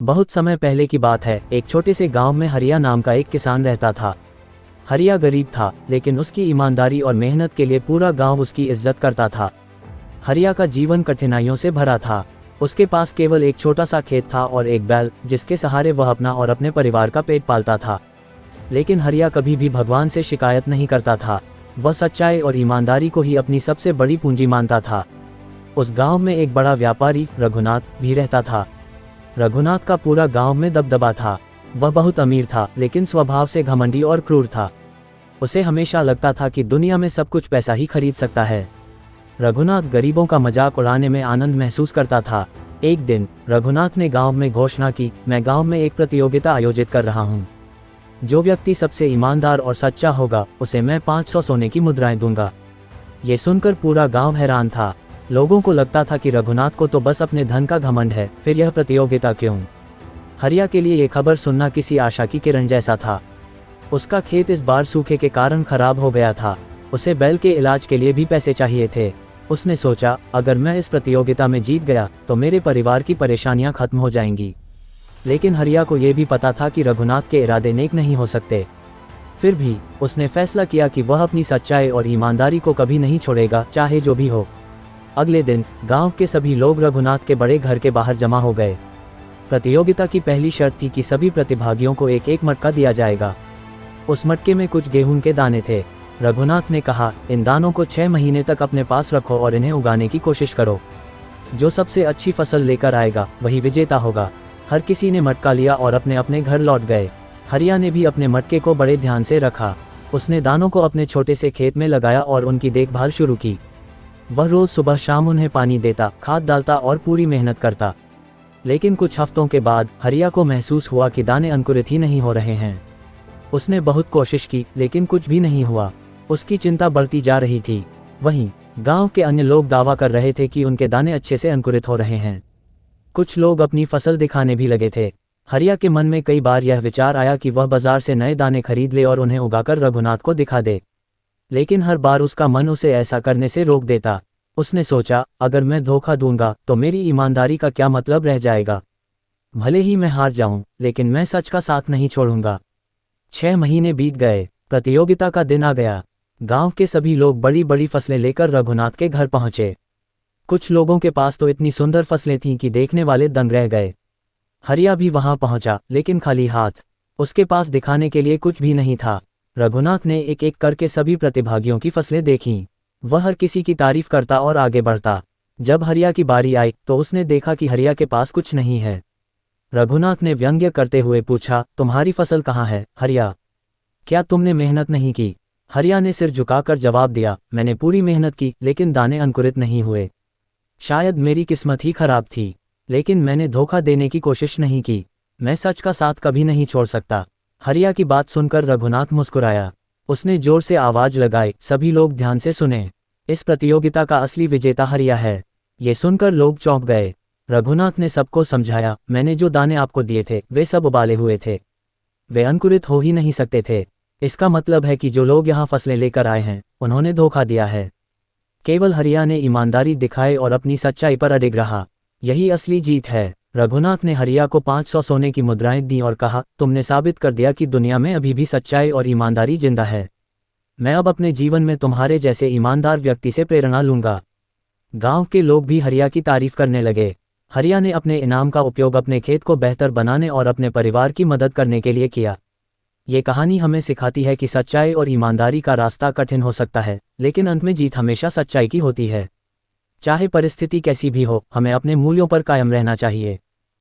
बहुत समय पहले की बात है। एक छोटे से गांव में हरिया नाम का एक किसान रहता था। हरिया गरीब था, लेकिन उसकी ईमानदारी और मेहनत के लिए पूरा गांव उसकी इज्जत करता था। हरिया का जीवन कठिनाइयों से भरा था। उसके पास केवल एक छोटा सा खेत था और एक बैल, जिसके सहारे वह अपना और अपने परिवार का पेट पालता था। लेकिन हरिया कभी भी भगवान से शिकायत नहीं करता था। वह सच्चाई और ईमानदारी को ही अपनी सबसे बड़ी पूंजी मानता था। उस गांव में एक बड़ा व्यापारी रघुनाथ भी रहता था। रघुनाथ का पूरा गांव में दबदबा था। वह बहुत अमीर था, लेकिन स्वभाव से घमंडी और क्रूर था। उसे हमेशा लगता था कि दुनिया में सब कुछ पैसा ही खरीद सकता है। रघुनाथ गरीबों का मजाक उड़ाने में आनंद महसूस करता था। एक दिन रघुनाथ ने गांव में घोषणा की, मैं गांव में एक प्रतियोगिता आयोजित कर रहा हूं। जो व्यक्ति सबसे ईमानदार और सच्चा होगा, उसे मैं 500 सोने की मुद्राएं दूंगा। ये सुनकर पूरा गांव हैरान था। लोगों को लगता था कि रघुनाथ को तो बस अपने धन का घमंड है, फिर यह प्रतियोगिता क्यों? हरिया के लिए ये खबर सुनना किसी आशा की किरण जैसा था। उसका खेत इस बार सूखे के कारण खराब हो गया था। उसे बैल के इलाज के लिए भी पैसे चाहिए थे। उसने सोचा, अगर मैं इस प्रतियोगिता में जीत गया तो मेरे परिवार की परेशानियां खत्म हो जाएंगी। लेकिन हरिया को यह भी पता था कि रघुनाथ के इरादे नेक नहीं हो सकते। फिर भी उसने फैसला किया कि वह अपनी सच्चाई और ईमानदारी को कभी नहीं छोड़ेगा, चाहे जो भी हो। अगले दिन गांव के सभी लोग रघुनाथ के बड़े घर के बाहर जमा हो गए। प्रतियोगिता की पहली शर्त थी कि सभी प्रतिभागियों को एक एक मटका दिया जाएगा। उस मटके में कुछ गेहूं के दाने थे। रघुनाथ ने कहा, इन दानों को 6 महीने तक अपने पास रखो और इन्हें उगाने की कोशिश करो। जो सबसे अच्छी फसल लेकर आएगा वही विजेता होगा। हर किसी ने मटका लिया और अपने अपने घर लौट गए। हरिया ने भी अपने मटके को बड़े ध्यान से रखा। उसने दानों को अपने छोटे से खेत में लगाया और उनकी देखभाल शुरू की। वह रोज सुबह शाम उन्हें पानी देता, खाद डालता और पूरी मेहनत करता। लेकिन कुछ हफ्तों के बाद हरिया को महसूस हुआ कि दाने अंकुरित ही नहीं हो रहे हैं। उसने बहुत कोशिश की, लेकिन कुछ भी नहीं हुआ। उसकी चिंता बढ़ती जा रही थी। वहीं गांव के अन्य लोग दावा कर रहे थे कि उनके दाने अच्छे से अंकुरित हो रहे हैं। कुछ लोग अपनी फसल दिखाने भी लगे थे। हरिया के मन में कई बार यह विचार आया कि वह बाजार से नए दाने खरीद ले और उन्हें उगाकर रघुनाथ को दिखा दे। लेकिन हर बार उसका मन उसे ऐसा करने से रोक देता। उसने सोचा, अगर मैं धोखा दूंगा तो मेरी ईमानदारी का क्या मतलब रह जाएगा। भले ही मैं हार जाऊं, लेकिन मैं सच का साथ नहीं छोड़ूंगा। 6 महीने बीत गए। प्रतियोगिता का दिन आ गया। गांव के सभी लोग बड़ी बड़ी फसलें लेकर रघुनाथ के घर पहुंचे। कुछ लोगों के पास तो इतनी सुंदर फसलें थीं कि देखने वाले दंग रह गए। हरिया भी वहां पहुंचा, लेकिन खाली हाथ। उसके पास दिखाने के लिए कुछ भी नहीं था। रघुनाथ ने एक एक करके सभी प्रतिभागियों की फसलें देखीं। वह हर किसी की तारीफ करता और आगे बढ़ता। जब हरिया की बारी आई तो उसने देखा कि हरिया के पास कुछ नहीं है। रघुनाथ ने व्यंग्य करते हुए पूछा, तुम्हारी फसल कहाँ है हरिया? क्या तुमने मेहनत नहीं की? हरिया ने सिर झुकाकर जवाब दिया, मैंने पूरी मेहनत की, लेकिन दाने अंकुरित नहीं हुए। शायद मेरी किस्मत ही खराब थी, लेकिन मैंने धोखा देने की कोशिश नहीं की। मैं सच का साथ कभी नहीं छोड़ सकता। हरिया की बात सुनकर रघुनाथ मुस्कुराया। उसने जोर से आवाज लगाई, सभी लोग ध्यान से सुने। इस प्रतियोगिता का असली विजेता हरिया है। ये सुनकर लोग चौंक गए। रघुनाथ ने सबको समझाया, मैंने जो दाने आपको दिए थे वे सब उबाले हुए थे। वे अंकुरित हो ही नहीं सकते थे। इसका मतलब है कि जो लोग यहाँ फसलें लेकर आए हैं, उन्होंने धोखा दिया है। केवल हरिया ने ईमानदारी दिखाई और अपनी सच्चाई पर अडिग रहा। यही असली जीत है। रघुनाथ ने हरिया को 500 सोने की मुद्राएं दी और कहा, तुमने साबित कर दिया कि दुनिया में अभी भी सच्चाई और ईमानदारी जिंदा है। मैं अब अपने जीवन में तुम्हारे जैसे ईमानदार व्यक्ति से प्रेरणा लूंगा। गांव के लोग भी हरिया की तारीफ करने लगे। हरिया ने अपने इनाम का उपयोग अपने खेत को बेहतर बनाने और अपने परिवार की मदद करने के लिए किया। ये कहानी हमें सिखाती है कि सच्चाई और ईमानदारी का रास्ता कठिन हो सकता है, लेकिन अंत में जीत हमेशा सच्चाई की होती है। चाहे परिस्थिति कैसी भी हो, हमें अपने मूल्यों पर कायम रहना चाहिए।